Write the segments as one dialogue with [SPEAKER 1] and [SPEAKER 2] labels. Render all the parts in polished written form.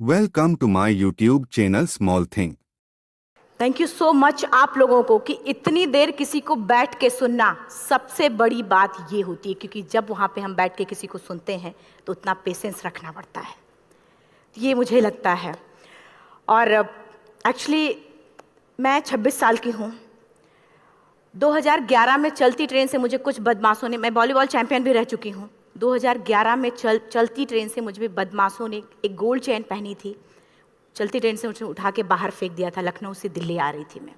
[SPEAKER 1] Welcome to my YouTube channel Small Thing.
[SPEAKER 2] Thank you so much आप लोगों को कि इतनी देर किसी को बैठ के सुनना सबसे बड़ी बात ये होती है, क्योंकि जब वहाँ पे हम बैठ के किसी को सुनते हैं तो उतना पेशेंस रखना पड़ता है, ये मुझे लगता है। और एक्चुअली मैं 26 साल की हूँ। 2011 में चलती ट्रेन से मुझे कुछ बदमाशों ने, मैं वॉलीबॉल चैंपियन भी रह चुकी हूँ, 2011 में चलती ट्रेन से मुझे बदमाशों ने एक गोल्ड चेन पहनी थी, चलती ट्रेन से मुझे उठा के बाहर फेंक दिया था। लखनऊ से दिल्ली आ रही थी मैं।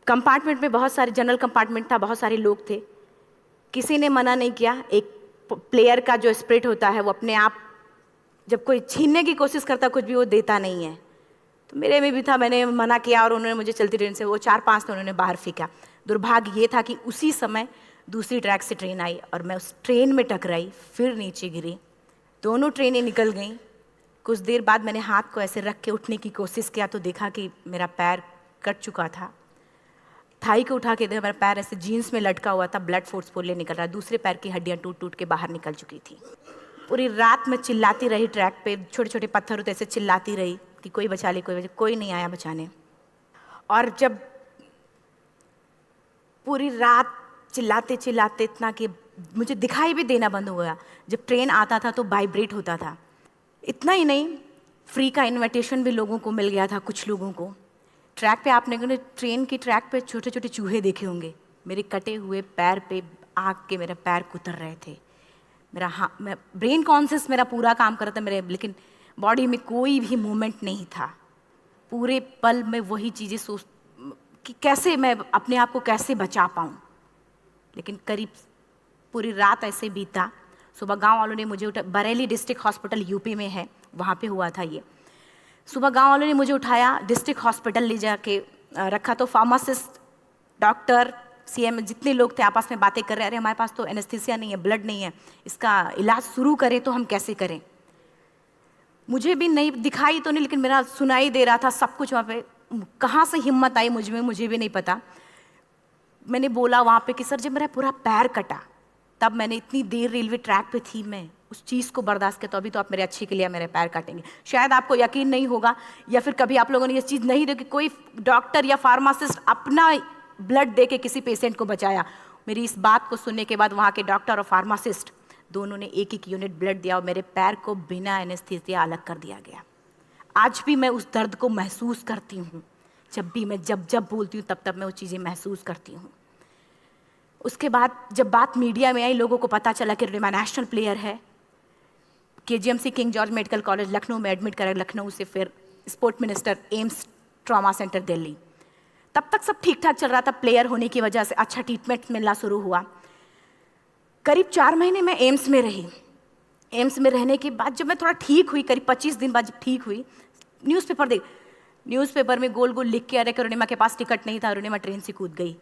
[SPEAKER 2] कंपार्टमेंट में बहुत सारे, जनरल कंपार्टमेंट था, बहुत सारे लोग थे, किसी ने मना नहीं किया। एक प्लेयर का जो स्पिरिट होता है वो अपने आप, जब कोई छीनने की कोशिश करता कुछ भी, वो देता नहीं है, तो मेरे में भी था। मैंने मना किया और उन्होंने मुझे चलती ट्रेन से, वो 4-5 थे, उन्होंने बाहर फेंका। दुर्भाग्य ये था कि उसी समय दूसरी ट्रैक से ट्रेन आई और मैं उस ट्रेन में टकराई, फिर नीचे गिरी, दोनों ट्रेनें निकल गईं। कुछ देर बाद मैंने हाथ को ऐसे रख के उठने की कोशिश किया तो देखा कि मेरा पैर कट चुका था। थाई को उठा के देखा, मेरा पैर ऐसे जीन्स में लटका हुआ था, ब्लड फोर्सफुली निकल रहा, दूसरे पैर की हड्डियाँ टूट टूट के बाहर निकल चुकी थी। पूरी रात मैं चिल्लाती रही ट्रैक पे, छोटे छोटे पत्थर होते ऐसे चिल्लाती रही कि कोई बचा ले, कोई नहीं आया बचाने। और जब पूरी रात चिल्लाते चिल्लाते इतना कि मुझे दिखाई भी देना बंद हो गया, जब ट्रेन आता था तो वाइब्रेट होता था। इतना ही नहीं, फ्री का इनविटेशन भी लोगों को मिल गया था, कुछ लोगों को। ट्रैक पे आपने ट्रेन की ट्रैक पे छोटे छोटे चूहे देखे होंगे, मेरे कटे हुए पैर पे आग के मेरे पैर कुतर रहे थे। मैं ब्रेन कॉन्शियस मेरा पूरा काम कर रहा था मेरे, लेकिन बॉडी में कोई भी मूवमेंट नहीं था। पूरे पल में वही चीज़ें सोच कि कैसे मैं अपने आप को कैसे बचा पाऊँ। लेकिन करीब पूरी रात ऐसे बीता। सुबह गांव वालों ने मुझे बरेली डिस्ट्रिक्ट हॉस्पिटल यूपी में है, वहाँ पे हुआ था ये। सुबह गांव वालों ने मुझे उठाया, डिस्ट्रिक्ट हॉस्पिटल ले जाके रखा, तो फार्मासिस्ट, डॉक्टर, सीएम, जितने लोग थे आपस में बातें कर रहे, अरे हमारे पास तो एनेस्थीसिया नहीं है, ब्लड नहीं है, इसका इलाज शुरू करें तो हम कैसे करें। मुझे भी नहीं दिखाई तो नहीं, लेकिन मेरा सुनाई दे रहा था सब कुछ वहाँ पे। कहाँ से हिम्मत आई मुझ में, मुझे भी नहीं पता। मैंने बोला वहाँ पे कि सर जब मेरा पूरा पैर कटा, तब मैंने इतनी देर रेलवे ट्रैक पे थी, मैं उस चीज़ को बर्दाश्त किया, तो अभी तो आप मेरे अच्छे के लिए मेरे पैर काटेंगे। शायद आपको यकीन नहीं होगा, या फिर कभी आप लोगों ने ये चीज़ नहीं देखी, कोई डॉक्टर या फार्मासिस्ट अपना ब्लड दे के किसी पेशेंट को बचाया। मेरी इस बात को सुनने के बाद वहाँ के डॉक्टर और फार्मासिस्ट दोनों ने 1-1 यूनिट ब्लड दिया और मेरे पैर को बिना एनेस्थीसिया अलग कर दिया गया। आज भी मैं उस दर्द को महसूस करती हूँ, जब भी मैं जब बोलती हूँ तब मैं वो चीज़ें महसूस करती हूँ। उसके बाद जब बात मीडिया में आई, लोगों को पता चला कि रिमा नेशनल प्लेयर है, KGMC king George medical college Lucknow में एडमिट करा, लखनऊ से फिर sport minister, AIIMS trauma centre Delhi. तब तक सब ठीक ठाक चल रहा था, प्लेयर होने की वजह से अच्छा ट्रीटमेंट मिलना शुरू हुआ। करीब 4 महीने मैं एम्स में रही। एम्स में रहने के बाद जब मैं थोड़ा ठीक हुई, करीब 25 दिन बाद जब ठीक हुई, न्यूज़पेपर में गोल गोल लिख के आ रहे कि अरुणिमा के पास टिकट नहीं था, अरुणिमा ट्रेन से कूद गई।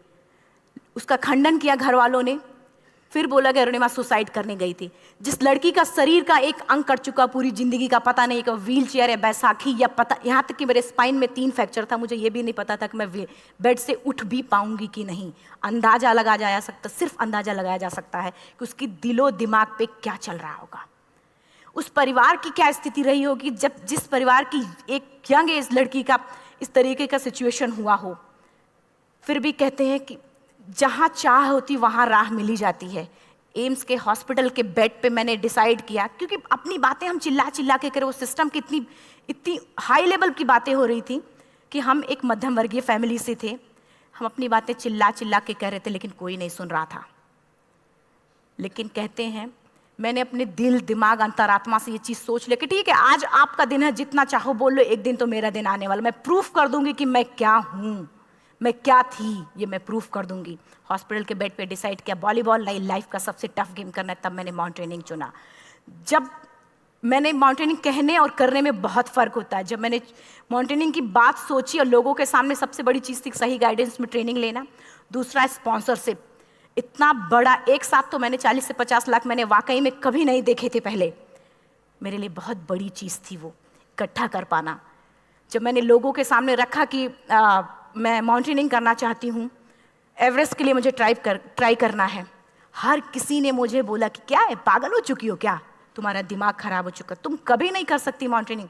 [SPEAKER 2] उसका खंडन किया घर वालों ने, फिर बोला कि अरुणिमा सुसाइड करने गई थी। जिस लड़की का शरीर का एक अंग कट चुका, पूरी जिंदगी का पता नहीं कि व्हील चेयर है, बैसाखी या पता, यहाँ तक कि मेरे स्पाइन में 3 फ्रैक्चर था, मुझे ये भी नहीं पता था कि मैं बेड से उठ भी पाऊंगी कि नहीं। अंदाजा लगाया जा सकता, सिर्फ अंदाजा लगाया जा सकता है कि उसकी दिलो दिमाग पे क्या चल रहा होगा, उस परिवार की क्या स्थिति रही होगी, जब जिस परिवार की एक यंग एज लड़की का इस तरीके का सिचुएशन हुआ हो। फिर भी कहते हैं कि जहाँ चाह होती वहाँ राह मिली जाती है। एम्स के हॉस्पिटल के बेड पे मैंने डिसाइड किया, क्योंकि अपनी बातें हम चिल्ला चिल्ला के करें, वो सिस्टम की इतनी हाई लेवल की बातें हो रही थी कि हम एक मध्यम वर्गीय फैमिली से थे, हम अपनी बातें चिल्ला चिल्ला के कह रहे थे, लेकिन कोई नहीं सुन रहा था। लेकिन कहते हैं मैंने अपने दिल, दिमाग, अंतरात्मा से ये चीज़ सोच लिया कि ठीक है, आज आपका दिन है, जितना चाहो बोल लो, एक दिन तो मेरा दिन आने वाला, मैं प्रूफ कर दूंगी कि मैं क्या हूँ, मैं क्या थी, ये मैं प्रूफ कर दूंगी। हॉस्पिटल के बेड पे डिसाइड किया वॉलीबॉल नहीं, लाइफ का सबसे टफ गेम करना है, तब मैंने माउंटेनिंग चुना। जब मैंने माउंटेनिंग कहने और करने में बहुत फ़र्क होता है। जब मैंने माउंटेनिंग की बात सोची और लोगों के सामने, सबसे बड़ी चीज़ थी सही गाइडेंस में ट्रेनिंग लेना, दूसरा स्पॉन्सरशिप। इतना बड़ा एक साथ तो मैंने 40 से 50 लाख मैंने वाकई में कभी नहीं देखे थे पहले। मेरे लिए बहुत बड़ी चीज़ थी वो इकट्ठा कर पाना। जब मैंने लोगों के सामने रखा कि मैं माउंटेनिंग करना चाहती हूँ, एवरेस्ट के लिए मुझे ट्राई करना है, हर किसी ने मुझे बोला कि क्या है, पागल हो चुकी हो क्या, तुम्हारा दिमाग खराब हो चुका, तुम कभी नहीं कर सकती माउंटेनिंग।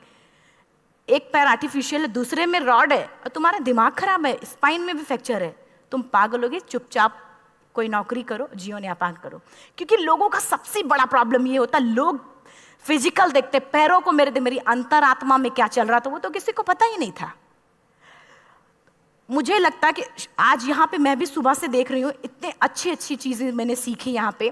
[SPEAKER 2] एक पैर आर्टिफिशियल है, दूसरे में रॉड है, और तुम्हारा दिमाग खराब है, स्पाइन में भी फ्रैक्चर है, तुम पागल होगे, चुपचाप कोई नौकरी करो, जीवन यापन करो। क्योंकि लोगों का सबसे बड़ा प्रॉब्लम ये होता, लोग फिजिकल देखते, पैरों को मेरी अंतरात्मा में क्या चल रहा था वो तो किसी को पता ही नहीं था। मुझे लगता है कि आज यहाँ पे मैं भी सुबह से देख रही हूँ, इतने अच्छी अच्छी चीजें मैंने सीखी यहाँ पे,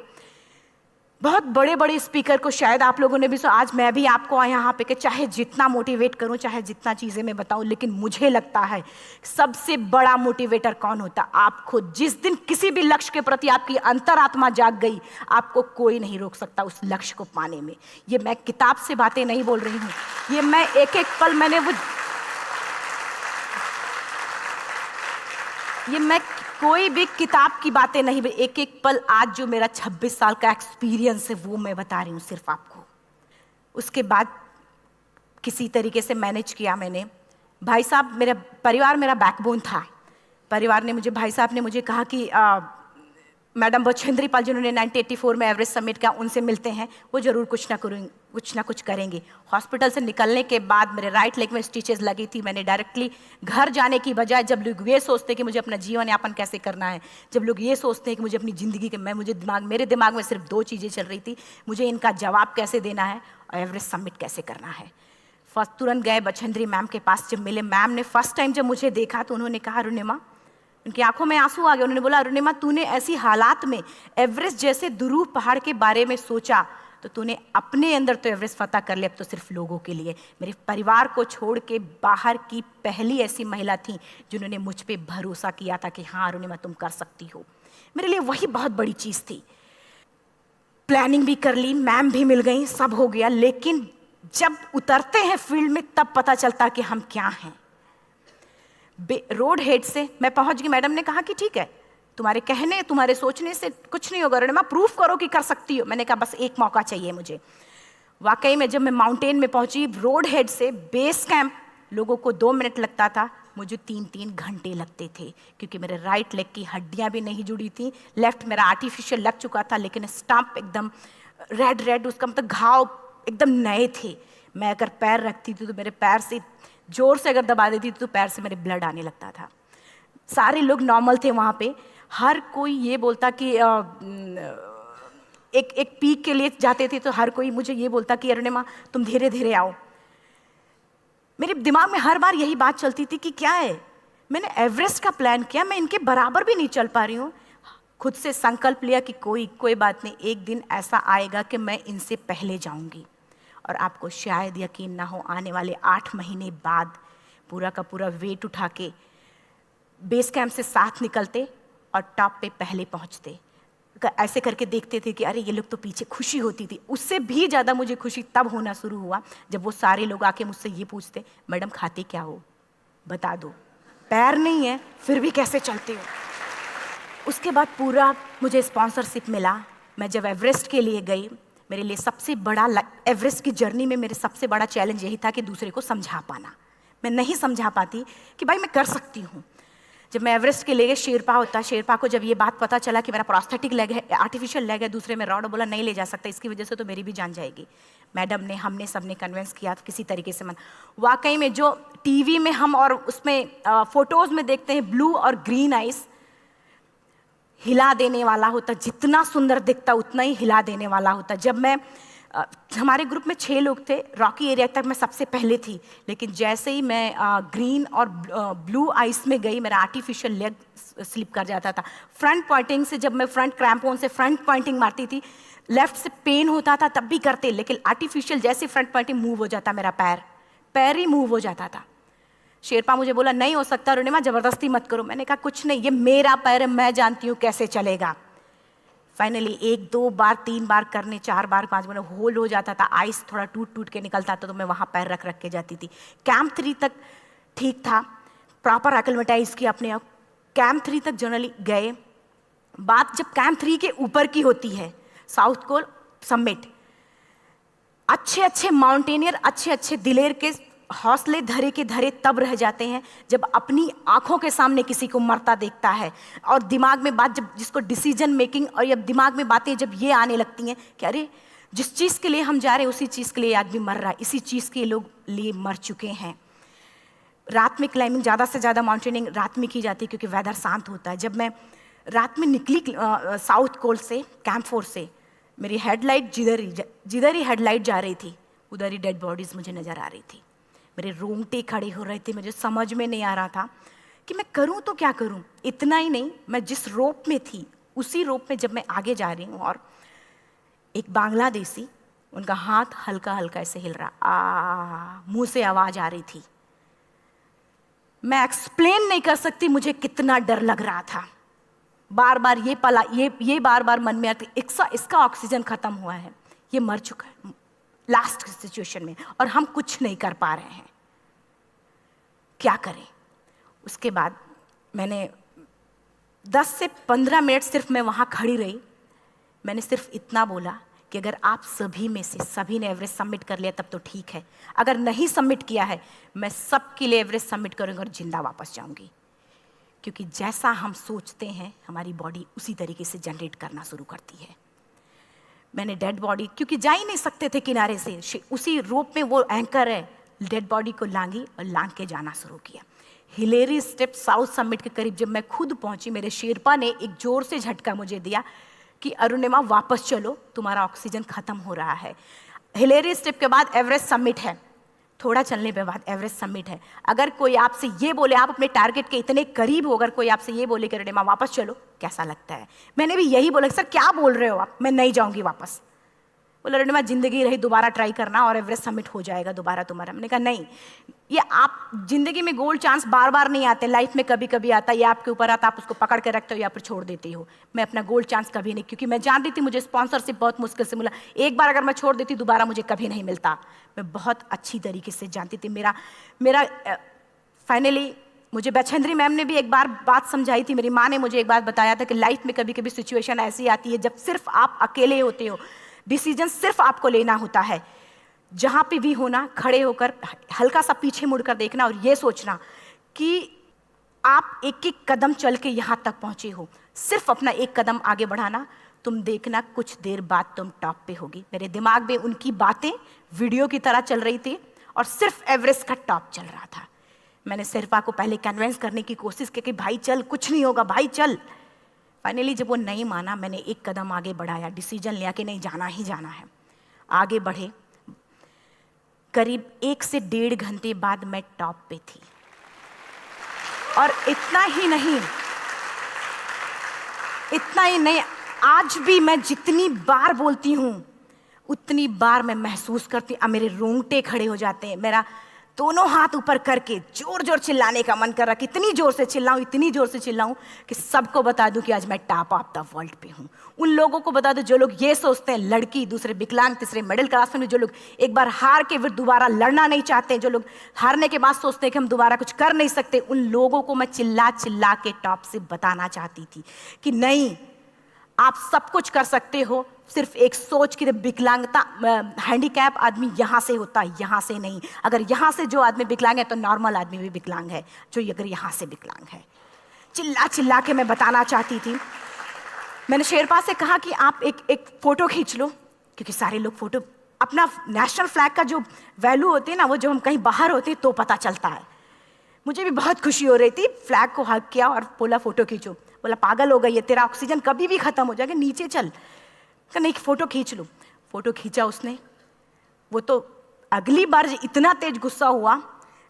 [SPEAKER 2] बहुत बड़े बड़े स्पीकर को शायद आप लोगों ने भी आज मैं भी आपको यहाँ पे कि चाहे जितना मोटिवेट करूँ, चाहे जितना चीज़ें मैं बताऊँ, लेकिन मुझे लगता है सबसे बड़ा मोटिवेटर कौन होता, आप खुद। जिस दिन किसी भी लक्ष्य के प्रति आपकी अंतरात्मा जाग गई, आपको कोई नहीं रोक सकता उस लक्ष्य को पाने में। ये मैं किताब से बातें नहीं बोल रही हूँ, ये मैं एक एक पल मैंने मैं कोई भी किताब की बातें नहीं, एक एक पल आज जो मेरा 26 साल का एक्सपीरियंस है वो मैं बता रही हूँ सिर्फ आपको। उसके बाद किसी तरीके से मैनेज किया मैंने। भाई साहब, मेरा परिवार मेरा बैकबोन था। परिवार ने मुझे, भाई साहब ने मुझे कहा कि मैडम बछेंद्री पाल जिन्होंने 1984 में एवरेस्ट समिट किया, उनसे मिलते हैं, वो जरूर कुछ ना कुछ करेंगे। हॉस्पिटल से निकलने के बाद मेरे राइट लेग में स्टिचेस लगी थी। मैंने डायरेक्टली घर जाने की बजाय, जब लोग ये सोचते हैं कि मुझे अपना जीवन यापन कैसे करना है, जब लोग ये सोचते हैं कि मुझे अपनी ज़िंदगी के मेरे दिमाग में सिर्फ 2 चीज़ें चल रही थी, मुझे इनका जवाब कैसे देना है और एवरेस्ट समिट कैसे करना है। फर्स्ट तुरंत गए बछेंद्री मैम के पास। जब मिले, मैम ने फर्स्ट टाइम जब मुझे देखा तो उन्होंने कहा, अरुणिमा, उनकी आंखों में आंसू आ गए। उन्होंने बोला, अरुणिमा, तूने ऐसी हालात में एवरेस्ट जैसे दुरूह पहाड़ के बारे में सोचा तो तूने अपने अंदर तो एवरेस्ट फतह कर लिया, अब तो सिर्फ लोगों के लिए। मेरे परिवार को छोड़ के बाहर की पहली ऐसी महिला थी जिन्होंने मुझ पे भरोसा किया था कि हाँ अरुणिमा, तुम कर सकती हो। मेरे लिए वही बहुत बड़ी चीज़ थी। प्लानिंग भी कर ली, मैम भी मिल गई, सब हो गया। लेकिन जब उतरते हैं फील्ड में तब पता चलता कि हम क्या हैं। रोड हेड से मैं पहुंच गई। मैडम ने कहा कि ठीक है, तुम्हारे कहने, तुम्हारे सोचने से कुछ नहीं होगा, अरुणिमा प्रूफ करो कि कर सकती हो। मैंने कहा बस एक मौका चाहिए मुझे। वाकई में जब मैं माउंटेन में पहुंची, रोड हेड से बेस कैंप लोगों को 2 मिनट लगता था, मुझे 3-3 घंटे लगते थे, क्योंकि मेरे राइट लेग की हड्डियां भी नहीं जुड़ी थी। लेफ्ट मेरा आर्टिफिशियल लग चुका था, लेकिन स्टंप एकदम रेड, उसका मतलब घाव एकदम नए थे। मैं अगर पैर रखती थी तो मेरे पैर से जोर से अगर दबा देती तो पैर से मेरे ब्लड आने लगता था। सारे लोग नॉर्मल थे वहाँ पे। हर कोई ये बोलता कि एक पीक के लिए जाते थे तो हर कोई मुझे ये बोलता कि अरुणिमा, तुम धीरे धीरे आओ। मेरे दिमाग में हर बार यही बात चलती थी कि क्या है, मैंने एवरेस्ट का प्लान किया, मैं इनके बराबर भी नहीं चल पा रही हूँ। खुद से संकल्प लिया कि कोई बात नहीं, एक दिन ऐसा आएगा कि मैं इनसे पहले जाऊँगी। और आपको शायद यकीन ना हो, आने वाले 8 महीने बाद पूरा का पूरा वेट उठा के बेस कैंप से साथ निकलते और टॉप पे पहले पहुंचते। ऐसे करके देखते थे कि अरे ये लोग तो पीछे। खुशी होती थी। उससे भी ज़्यादा मुझे खुशी तब होना शुरू हुआ जब वो सारे लोग आके मुझसे ये पूछते, मैडम खाते क्या हो, बता दो। पैर नहीं है फिर भी कैसे चलते हो। उसके बाद पूरा मुझे स्पॉन्सरशिप मिला। मैं जब एवरेस्ट के लिए गई, मेरे लिए सबसे बड़ा, एवरेस्ट की जर्नी में मेरे सबसे बड़ा चैलेंज यही था कि दूसरे को समझा पाना। मैं नहीं समझा पाती कि भाई मैं कर सकती हूँ। जब मैं एवरेस्ट के लिए गई, शेरपा को जब ये बात पता चला कि मेरा प्रोस्थेटिक लेग है, आर्टिफिशियल लेग है, दूसरे में रॉड, बोला नहीं ले जा सकता, इसकी वजह से तो मेरी भी जान जाएगी। मैडम ने, हमने सबने कन्विंस किया किसी तरीके से। मन वाकई में जो टीवी में हम और उसमें फोटोज़ में देखते हैं, ब्लू और ग्रीन आइस, हिला देने वाला होता। जितना सुंदर दिखता उतना ही हिला देने वाला होता। जब मैं हमारे ग्रुप में 6 लोग थे, रॉकी एरिया तक मैं सबसे पहले थी, लेकिन जैसे ही मैं ग्रीन और ब्लू आइस में गई, मेरा आर्टिफिशियल लेग स्लिप कर जाता था। फ्रंट पॉइंटिंग से, जब मैं फ्रंट क्रैम्पोन से फ्रंट पॉइंटिंग मारती थी, लेफ्ट से पेन होता था तब भी करते, लेकिन आर्टिफिशियल जैसे फ्रंट पॉइंटिंग मूव हो जाता, मेरा पैर ही मूव हो जाता था। शेरपा मुझे बोला नहीं हो सकता अरुणिमा, जबरदस्ती मत करो। मैंने कहा कुछ नहीं, ये मेरा पैर है, मैं जानती हूँ कैसे चलेगा। फाइनली 1, 2 बार, 3 बार करने, 4 बार, 5 बार होल हो जाता था। आइस थोड़ा टूट के निकलता था तो मैं वहाँ पैर रख के जाती थी। कैंप 3 तक ठीक था, प्रॉपर एक्लेमेटाइज किया अपने आप। कैंप 3 तक जनरली गए। बात जब कैंप 3 के ऊपर की होती है, साउथ कोल समिट, अच्छे माउंटेनियर, अच्छे दिलेर के हौसले धरे के धरे तब रह जाते हैं जब अपनी आंखों के सामने किसी को मरता देखता है। और दिमाग में बात, जब जिसको डिसीजन मेकिंग, और जब दिमाग में बातें जब ये आने लगती हैं कि अरे जिस चीज़ के लिए हम जा रहे हैं उसी चीज़ के लिए आदमी मर रहा है, इसी चीज़ के लोग लिए मर चुके हैं। रात में क्लाइंबिंग, ज़्यादा से ज़्यादा माउंटेनिंग रात में की जाती है क्योंकि वेदर शांत होता है। जब मैं रात में निकली साउथ कोल से, कैंप 4 से, मेरी हेडलाइट जिधर ही हेडलाइट जा रही थी उधर ही डेड बॉडीज़ मुझे नज़र आ रही थी। मेरे रोंगटे खड़े हो रहे थे, मुझे समझ में नहीं आ रहा था कि मैं करूं तो क्या करूं। इतना ही नहीं, मैं जिस रोप में थी उसी रोप में जब मैं आगे जा रही हूं और एक बांग्लादेशी, उनका हाथ हल्का हल्का ऐसे हिल रहा, मुंह से आवाज़ आ रही थी। मैं एक्सप्लेन नहीं कर सकती मुझे कितना डर लग रहा था। बार बार ये बार बार मन में आती, इसका ऑक्सीजन खत्म हुआ है, ये मर चुका है लास्ट सिचुएशन में, और हम कुछ नहीं कर पा रहे हैं, क्या करें। उसके बाद मैंने 10 से 15 मिनट सिर्फ मैं वहाँ खड़ी रही। मैंने सिर्फ इतना बोला कि अगर आप सभी में से सभी ने एवरेस्ट सबमिट कर लिया तब तो ठीक है, अगर नहीं सबमिट किया है मैं सबके लिए एवरेस्ट सबमिट करूँगी और जिंदा वापस जाऊँगी। क्योंकि जैसा हम सोचते हैं हमारी बॉडी उसी तरीके से जनरेट करना शुरू करती है। मैंने डेड बॉडी, क्योंकि जा ही नहीं सकते थे किनारे से, उसी रोप में वो एंकर है, डेड बॉडी को लांगी और लांग के जाना शुरू किया। हिलेरी स्टेप साउथ समिट के करीब जब मैं खुद पहुंची, मेरे शेरपा ने एक जोर से झटका मुझे दिया कि अरुणिमा वापस चलो, तुम्हारा ऑक्सीजन खत्म हो रहा है। हिलेरी स्टेप के बाद एवरेस्ट समिट है, थोड़ा चलने के बाद एवरेस्ट समिट है। अगर कोई आपसे ये बोले, आप अपने टारगेट के इतने करीब हो, अगर कोई आपसे ये बोले कि अरुणिमा वापस चलो, कैसा लगता है? मैंने भी यही बोला, सर क्या बोल रहे हो आप, मैं नहीं जाऊंगी वापस। बोला अरुणिमा जिंदगी रही, दोबारा ट्राई करना और एवरेस्ट समिट हो जाएगा दोबारा तुम्हारा। मैंने कहा नहीं, ये आप जिंदगी में गोल्ड चांस बार बार नहीं आते, लाइफ में कभी कभी आता है, ये आपके ऊपर आता, आप उसको पकड़ के रखते हो या फिर छोड़ देते हो। मैं अपना गोल्ड चांस कभी नहीं, क्योंकि मैं जानती थी मुझे स्पॉन्सरशिप बहुत मुश्किल से मिला, एक बार अगर मैं छोड़ देती दोबारा मुझे कभी नहीं मिलता। मैं बहुत अच्छी तरीके से जानती थी। मेरा फाइनली मुझे बछेंद्री मैम ने भी एक बार बात समझाई थी, मेरी माँ ने मुझे एक बात बताया था कि लाइफ में कभी कभी सिचुएशन ऐसी आती है जब सिर्फ आप अकेले होते हो, डिसीजन सिर्फ आपको लेना होता है। जहाँ पे भी होना, खड़े होकर हल्का सा पीछे मुड़कर देखना और ये सोचना कि आप एक एक कदम चल के यहाँ तक पहुँचे हो, सिर्फ अपना एक कदम आगे बढ़ाना, तुम देखना कुछ देर बाद तुम टॉप पे होगी। मेरे दिमाग में उनकी बातें वीडियो की तरह चल रही थी और सिर्फ एवरेस्ट का टॉप चल रहा था। मैंने शेरपा को पहले कन्विंस करने की कोशिश की कि भाई चल, कुछ नहीं होगा भाई चल। फाइनली जब वो नहीं माना, मैंने एक कदम आगे बढ़ाया, डिसीजन लिया कि नहीं, जाना ही जाना है। आगे बढ़े, करीब 1 से 1.5 घंटे बाद मैं टॉप पे थी। और इतना ही नहीं, आज भी मैं जितनी बार बोलती हूँ उतनी बार मैं महसूस करती हूँ, मेरे रोंगटे खड़े हो जाते हैं, मेरा दोनों हाथ ऊपर करके जोर जोर चिल्लाने का मन कर रहा, कितनी जोर से चिल्लाऊं कि सबको बता दूं कि आज मैं टॉप ऑफ द वर्ल्ड पे हूं। उन लोगों को बता दूं जो लोग ये सोचते हैं, लड़की, दूसरे विकलांग, तीसरे मिडिल क्लास में, जो लोग एक बार हार के फिर दोबारा लड़ना नहीं चाहते, जो लोग हारने के बाद सोचते हैं कि हम दोबारा कुछ कर नहीं सकते, उन लोगों को मैं चिल्ला चिल्ला के टॉप से बताना चाहती थी कि नहीं, आप सब कुछ कर सकते हो। सिर्फ एक सोच की विकलांगता, हैंडीकैप आदमी यहाँ से होता है, यहाँ से नहीं। अगर यहाँ से जो आदमी विकलांग है तो नॉर्मल आदमी भी विकलांग है, जो अगर यहाँ से विकलांग है। चिल्ला चिल्ला के मैं बताना चाहती थी। मैंने शेरपा से कहा कि आप एक फोटो खींच लो, क्योंकि सारे लोग फोटो, अपना नेशनल फ्लैग का जो वैल्यू होती है ना, वो जो हम कहीं बाहर होते हैं तो पता चलता है। मुझे भी बहुत खुशी हो रही थी, फ्लैग को हग किया और बोला फोटो खींचो। बोला पागल हो गई है, तेरा ऑक्सीजन कभी भी खत्म हो जाएगा, नीचे चल। कहा नहीं, फोटो खींच लो। फोटो खींचा उसने। वो तो अगली बार इतना तेज गुस्सा हुआ,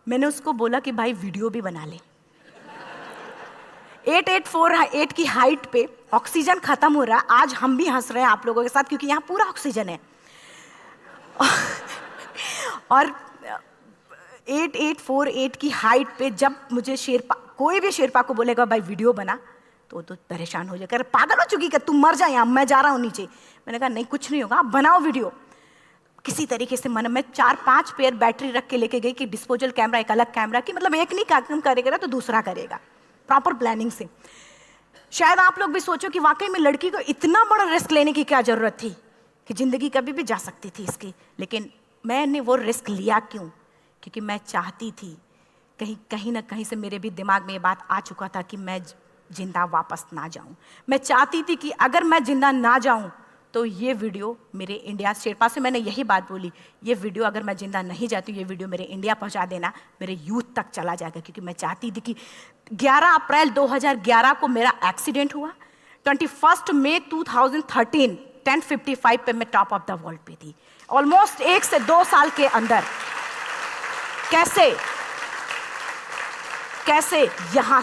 [SPEAKER 2] मैंने उसको बोला कि भाई वीडियो भी बना ले। 8848 की हाइट पे ऑक्सीजन खत्म हो रहा है, आज हम भी हंस रहे हैं आप लोगों के साथ क्योंकि यहाँ पूरा ऑक्सीजन है। और 8848 की हाइट पे जब मुझे शेरपा, कोई भी शेरपा को बोलेगा भाई वीडियो बना, तो परेशान हो जाएगा, पागल हो चुकी कि तुम मर जाए, यहाँ मैं जा रहा हूँ नीचे। मैंने कहा नहीं, कुछ नहीं होगा, आप बनाओ वीडियो। किसी तरीके से मैं 4-5 पेयर बैटरी रख के लेके गई कि डिस्पोजल कैमरा, एक अलग कैमरा की, मतलब एक नहीं काम करेगा तो दूसरा करेगा, प्रॉपर प्लानिंग से। शायद आप लोग भी सोचो कि वाकई में लड़की को इतना बड़ा रिस्क लेने की क्या जरूरत थी, कि जिंदगी कभी भी जा सकती थी इसकी। लेकिन मैंने वो रिस्क लिया क्यों? क्योंकि मैं चाहती थी, कहीं ना कहीं से मेरे भी दिमाग में ये बात आ चुका था कि मैं जिंदा वापस ना जाऊं। मैं चाहती थी कि अगर मैं जिंदा ना जाऊं तो ये वीडियो मेरे इंडिया शेरपा से मैंने यही बात बोली, ये वीडियो अगर मैं जिंदा नहीं जाती हूँ, ये वीडियो मेरे इंडिया पहुँचा देना, मेरे यूथ तक चला जाएगा। क्योंकि मैं चाहती थी कि 11 अप्रैल 2011 को मेरा एक्सीडेंट हुआ, 21 मई 2013 10:55 पे मैं टॉप ऑफ द वर्ल्ड पे थी। ऑलमोस्ट 1 से 2 साल के अंदर कैसे यहाँ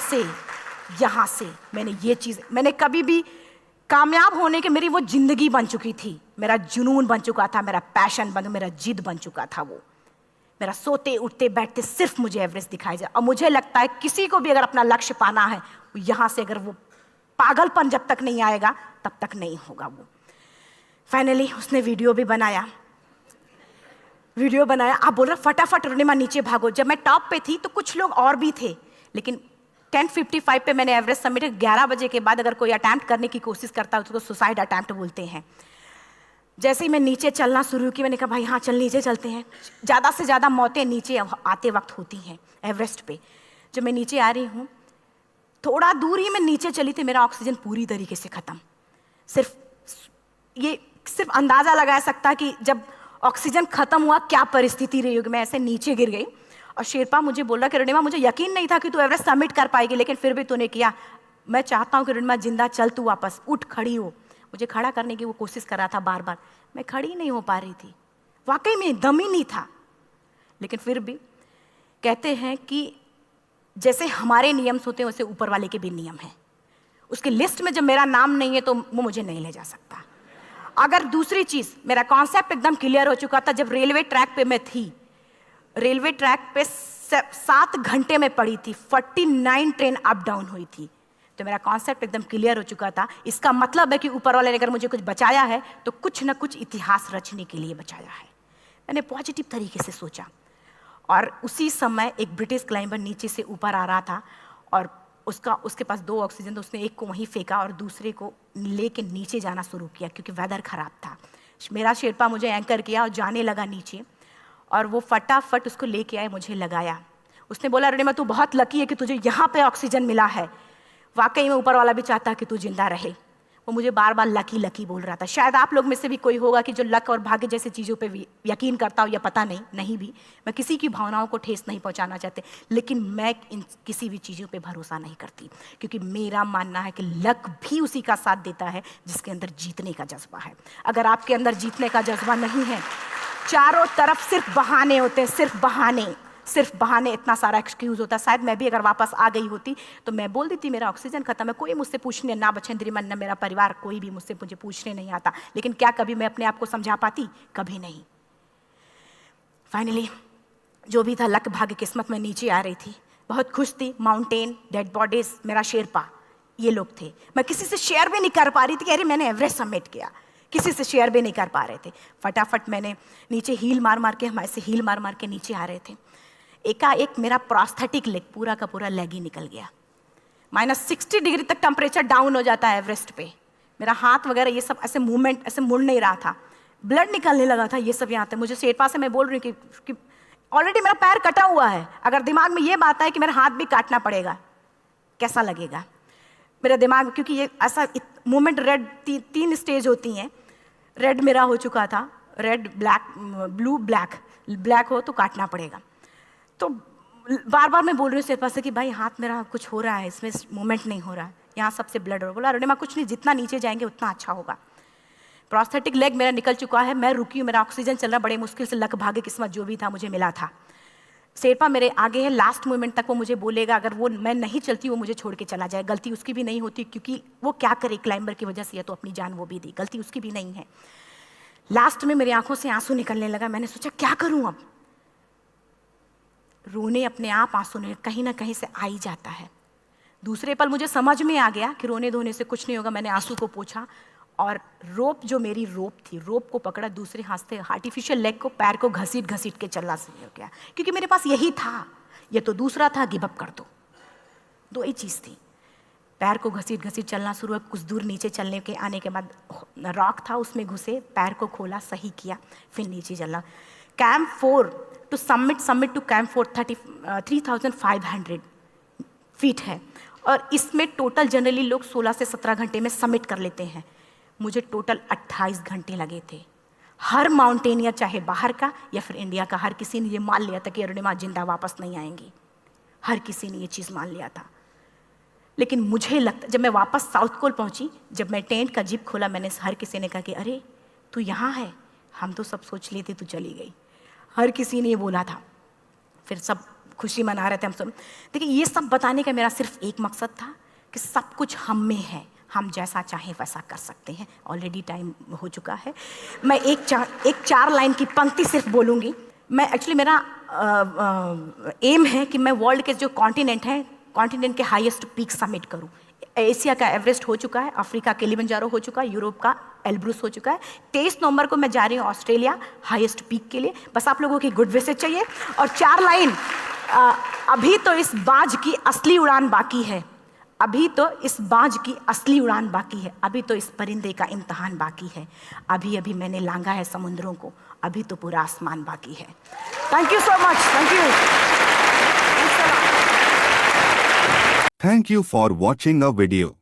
[SPEAKER 2] से मैंने ये चीज़, मैंने कभी भी कामयाब होने के, मेरी वो जिंदगी बन चुकी थी, मेरा जुनून बन चुका था, मेरा पैशन मेरा जिद बन चुका था। वो मेरा सोते उठते बैठते सिर्फ मुझे एवरेस्ट दिखाई जाए। और मुझे लगता है किसी को भी अगर अपना लक्ष्य पाना है, यहाँ से अगर वो पागलपन जब तक नहीं आएगा तब तक नहीं होगा। वो फाइनली उसने वीडियो बनाया। आप बोल रहे फटाफट रोनिमा नीचे भागो। जब मैं टॉप पे थी तो कुछ लोग और भी थे, लेकिन 10:55 पे मैंने एवरेस्ट समिट, 11 बजे के बाद अगर कोई अटैम्प्ट करने की कोशिश करता है उसको सुसाइड अटैम्प्ट बोलते हैं। जैसे ही मैं नीचे चलना शुरू की, मैंने कहा भाई हाँ चल नीचे चलते हैं। ज़्यादा से ज़्यादा मौतें नीचे आते वक्त होती हैं एवरेस्ट पे। जब मैं नीचे आ रही हूँ, थोड़ा दूर ही मैं नीचे चली थी, मेरा ऑक्सीजन पूरी तरीके से ख़त्म। सिर्फ अंदाज़ा लगाया सकता कि जब ऑक्सीजन ख़त्म हुआ क्या परिस्थिति रही होगी। मैं ऐसे नीचे गिर गई और शेरपा मुझे बोल रहा कि रोनिमा मुझे यकीन नहीं था कि तू एवरेस्ट समिट कर पाएगी, लेकिन फिर भी तूने किया। मैं चाहता हूँ कि रोनिमा जिंदा चल, तू वापस उठ, खड़ी हो। मुझे खड़ा करने की वो कोशिश कर रहा था बार बार, मैं खड़ी नहीं हो पा रही थी, वाकई में दम ही नहीं था। लेकिन फिर भी कहते हैं कि जैसे हमारे नियम होते हैं वैसे ऊपर वाले के भी नियम हैं। उसकी लिस्ट में जब मेरा नाम नहीं है तो वो मुझे नहीं ले जा सकता। अगर दूसरी चीज़, मेरा कॉन्सेप्ट एकदम क्लियर हो चुका था। जब रेलवे ट्रैक पे मैं थी, रेलवे ट्रैक पे 7 घंटे में पड़ी थी, 49 ट्रेन अप डाउन हुई थी, तो मेरा कॉन्सेप्ट एकदम क्लियर हो चुका था। इसका मतलब है कि ऊपर वाले ने अगर मुझे कुछ बचाया है तो कुछ ना कुछ इतिहास रचने के लिए बचाया है। मैंने पॉजिटिव तरीके से सोचा। और उसी समय एक ब्रिटिश क्लाइंबर नीचे से ऊपर आ रहा था और उसके पास 2 ऑक्सीजन, तो उसने एक को वहीं फेंका और दूसरे को लेके नीचे जाना शुरू किया क्योंकि वेदर ख़राब था। मेरा शेरपा मुझे एंकर किया और जाने लगा नीचे, और वो फटाफट उसको लेके आए, मुझे लगाया। उसने बोला रोनिमा तू बहुत लकी है कि तुझे यहाँ पे ऑक्सीजन मिला है, वाकई में ऊपर वाला भी चाहता है कि तू जिंदा रहे। वो मुझे बार बार लकी लकी बोल रहा था। शायद आप लोग में से भी कोई होगा कि जो लक और भाग्य जैसी चीज़ों पे यकीन करता हो, या पता नहीं भी। मैं किसी की भावनाओं को ठेस नहीं पहुंचाना चाहते, लेकिन मैं इन किसी भी चीज़ों पे भरोसा नहीं करती, क्योंकि मेरा मानना है कि लक भी उसी का साथ देता है जिसके अंदर जीतने का जज्बा है। अगर आपके अंदर जीतने का जज्बा नहीं है, चारों तरफ सिर्फ बहाने होते हैं, सिर्फ बहाने, इतना सारा एक्सक्यूज़ होता है। शायद मैं भी अगर वापस आ गई होती तो मैं बोल देती मेरा ऑक्सीजन खत्म है, कोई मुझसे पूछने ना बचेंद्री मन ना मेरा परिवार, कोई भी मुझसे मुझे पूछने नहीं आता। लेकिन क्या कभी मैं अपने आप को समझा पाती? कभी नहीं। फाइनली जो भी था, लक भाग्य किस्मत में नीचे आ रही थी, बहुत खुश थी। माउंटेन, डेड बॉडीज, मेरा शेरपा, ये लोग थे। मैं किसी से शेयर भी नहीं कर पा रही थी कि अरे मैंने एवरेस्ट समिट किया, किसी से शेयर भी नहीं कर पा रहे थे। फटाफट मैंने नीचे हील मार के, हमारे से हील मार के नीचे आ रहे थे। एकाएक मेरा प्रोस्थेटिक लेग, पूरा का पूरा लेग ही निकल गया। -60 डिग्री तक टेम्परेचर डाउन हो जाता है एवरेस्ट पे। मेरा हाथ वगैरह ये सब ऐसे मूवमेंट, ऐसे मुड़ नहीं रहा था, ब्लड निकलने लगा था, ये सब यहाँ पे। मुझे शेरपा से मैं बोल रही हूँ कि ऑलरेडी मेरा पैर कटा हुआ है, अगर दिमाग में ये बात है कि मेरा हाथ भी काटना पड़ेगा, कैसा लगेगा मेरा दिमाग? क्योंकि ये ऐसा मूवमेंट, रेड 3 स्टेज होती हैं। रेड मेरा हो चुका था, रेड, ब्लैक, ब्लू, ब्लैक हो तो काटना पड़ेगा। तो बार बार मैं बोल रही हूँ शेरपा से कि भाई हाथ मेरा कुछ हो रहा है, इसमें मूवमेंट नहीं हो रहा है, यहाँ सबसे ब्लड हो रहा। बोला रोनिमा कुछ नहीं, जितना नीचे जाएंगे उतना अच्छा होगा। प्रोस्थेटिक लेग मेरा निकल चुका है, मैं रुकी हूँ, मेरा ऑक्सीजन चल रहा, बड़े मुश्किल से लक भाग्य किस्मत जो भी था मुझे मिला था। शेरपा मेरे आगे है, लास्ट मोमेंट तक वो मुझे बोलेगा, अगर वो मैं नहीं चलती वो मुझे छोड़ के चला जाए। गलती उसकी भी नहीं होती, क्योंकि वो क्या करे क्लाइंबर की वजह से, या तो अपनी जान वो भी दी, गलती उसकी भी नहीं है। लास्ट में मेरी आंखों से आंसू निकलने लगा। मैंने सोचा क्या करूं अब, रोने अपने आप आंसू ने कहीं ना कहीं से आ ही जाता है। दूसरे पल मुझे समझ में आ गया कि रोने धोने से कुछ नहीं होगा। मैंने आंसू को पोंछा और रोप, जो मेरी रोप थी, रोप को पकड़ा, दूसरे हाथ से आर्टिफिशियल लेग को, पैर को घसीट के चलना शुरू हो गया, क्योंकि मेरे पास यही था। ये तो दूसरा था, गिव अप कर दो ही चीज़ थी। पैर को घसीट चलना शुरू हुआ। कुछ दूर नीचे चलने के आने के बाद रॉक था, उसमें घुसे, पैर को खोला, सही किया, फिर नीचे चलना। Camp 4 to summit to camp 4 3500 feet है, और इसमें टोटल जनरली लोग 16 से 17 घंटे में समिट कर लेते हैं। मुझे टोटल 28 घंटे लगे थे। हर माउंटेनियर, चाहे बाहर का या फिर इंडिया का, हर किसी ने ये मान लिया था कि अरुणिमा जिंदा वापस नहीं आएंगी। हर किसी ने ये चीज़ मान लिया था। लेकिन मुझे लगता, जब मैं वापस साउथ कोल पहुंची, जब मैं टेंट का जिप खोला, मैंने हर किसी ने कहा कि अरे तू यहाँ है, हम तो सब सोच लिए थे तू चली गई। हर किसी ने ये बोला था। फिर सब खुशी मना रहे थे हम सब। देखिए, ये सब बताने का मेरा सिर्फ एक मकसद था कि सब कुछ हम में है, हम जैसा चाहें वैसा कर सकते हैं। ऑलरेडी टाइम हो चुका है। मैं एक चार लाइन की पंक्ति सिर्फ बोलूँगी। मैं एक्चुअली, मेरा एम है कि मैं वर्ल्ड के जो कॉन्टिनेंट हैं, कॉन्टिनेंट के हाईएस्ट पीक समिट करूं। एशिया का एवरेस्ट हो चुका है, अफ्रीका किलिमंजारो हो चुका है, यूरोप का एल्ब्रूस हो चुका है। 23 नवंबर को मैं जा रही हूँ ऑस्ट्रेलिया हाईएस्ट पीक के लिए। बस आप लोगों की गुड विशेस चाहिए। और 4 लाइन, अभी तो इस बाज की असली उड़ान बाकी है, अभी तो इस बाज की असली उड़ान बाकी है, अभी तो इस परिंदे का इम्तहान बाकी है, अभी अभी मैंने लांघा है समुद्रों को, अभी तो पूरा आसमान बाकी है। Thank you so much. Thank you.
[SPEAKER 1] Thank you for watching a video.